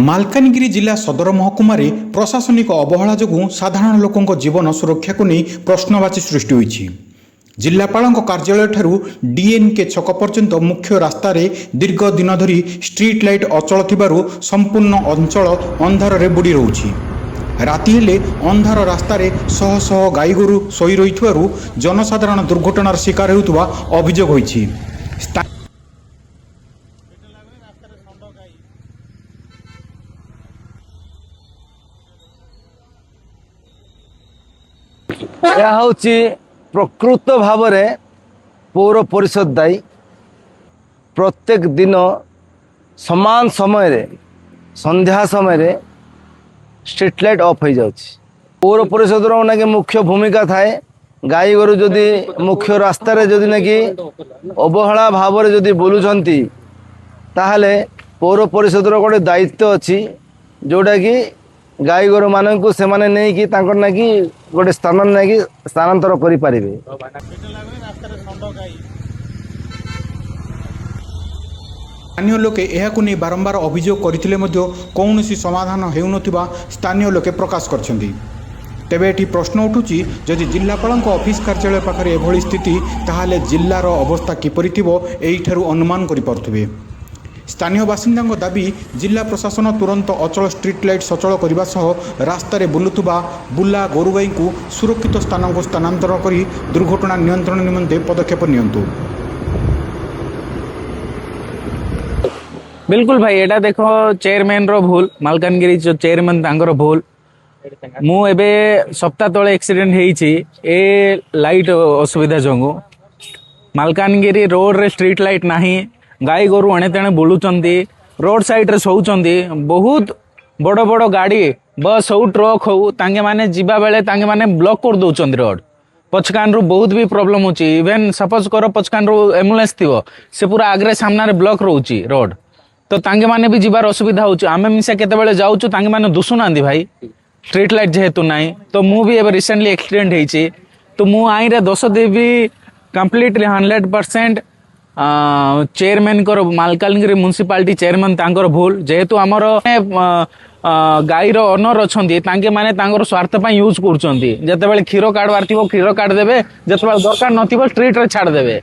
ମାଲକାନଗିରି ଜିଲ୍ଲା ସଦର ମହକୁମାରେ ପ୍ରଶାସନିକ ଅବହେଳା ଯୋଗୁଁ ସାଧାରଣ ଲୋକଙ୍କ ଜୀବନ ସୁରକ୍ଷାକୁ ନେଇ ପ୍ରଶ୍ନବାଚୀ ସୃଷ୍ଟି ହୋଇଛି। ଜିଲ୍ଲାପାଳଙ୍କ କାର୍ଯ୍ୟାଳୟଠାରୁ ଡିଏନ୍କେ ଛକ ପର୍ଯ୍ୟନ୍ତ ମୁଖ୍ୟ ରାସ୍ତାରେ ଦୀର୍ଘ ଦିନ ଧରି ଷ୍ଟ୍ରିଟ୍ ଲାଇଟ୍ ଅଚଳ ଥିବାରୁ ସମ୍ପୂର୍ଣ୍ଣ ଅଞ୍ଚଳ ଅନ୍ଧାରରେ ବୁଡ଼ି ରହୁଛି। ରାତି ହେଲେ ଅନ୍ଧାର ରାସ୍ତାରେ ଶହ ଶହ ଗାଈଗୋରୁ ଶୋଇ ରହିଥିବାରୁ ଜନସାଧାରଣ ଦୁର୍ଘଟଣାର ଶିକାର ହେଉଥିବା ଅଭିଯୋଗ ହୋଇଛି। यह हूँ प्रकृत भाव में पौर परिषद दायी। प्रत्येक दिन समान समय रे संध्या समय रे स्ट्रीट लाइट ऑफ हो जाउछि। पौर परिषद ना कि मुख्य भूमिका थाए। गाई गोरु जदि मुख्य रास्ता रे जदि ना कि अवहेला भाव में जदि बुलुचंती ताहले पौर परिषद गोटे दायित्व अच्छी जोटा कि गाई गोरु मानू से नहीं कि गोटे स्थान नहीं स्थानांतर करें। स्थानीय लोके एहाकु नहीं बारंबार अभियोग करथिले मध्य कौनसी समाधान हेउनथिबा स्थानीय लोके प्रकाश करछन्ती। तेबे एठी प्रश्न उठुची जदि जिल्लापालक ऑफिस कार्यालय पाखरे एभली स्थिति ताहाले जिल्लार अवस्था किपरि थिबो एइठारु अनुमान करि पारथुबे। स्थानीय बासिंदा दाबी जिला प्रशासन तुरंत अचल स्ट्रीट लाइट सचल करने सह रास्तार बुलुवा बुला गोरुगाई को सुरक्षित स्थान को स्थानांतर कर दुर्घटना नियंत्रण निमंते पदक्षेप नियंतु। बिल्कुल भाई एटा देखो चेयरमैन रो भूल मालकानगिरी जो चेयरमैन तांगर भूल। मु एबे सप्ताह तले एक्सीडेंट हेइछि ए लाइट असुविधा जोगु। मालकानगिरी रोड रे स्ट्रीट लाइट नाही। गाई गोरु अणे तेणे बुलुचंती रोड साइड रे सोउचंती। बहुत बड़ बड़ गाड़ी बस हो ट्रक हो तांगे माने जीवा बेले तांगे माने ब्लॉक कर दउचंती रोड। पछकान रू बहुत भी प्रॉब्लम होची। इवन सपोज करो पछकान रू एम्बुलेंस थिवो से पूरा आगरे सामना रे ब्लॉक रहउची रोड तो तांगे माने भी जीवार असुविधा होची। आमे मिसे केते बेले जाउचु तांगे माने दुसुनांदी भाई स्ट्रीट लाइट जेहेतु नाही। तो मु भी एबे रिसेंटली एक्सीडेंट हेइची तो मु आई रे दोष देबी कंप्लीटली 100% चेयरमैन कर मालकानगिरी म्युनिसिपालिटी चेयरमैन तांकर भूल। जेहेतु आमर गाईर ओनर अच्छी तांके माने तांकर स्वार्थ पाई यूज करुँच। जितेबाला क्षीर काढ़वार थी क्षीर काढ़ देवे, जितेबाला दरकार नथिबो स्ट्रीट रे छाड़ देवे।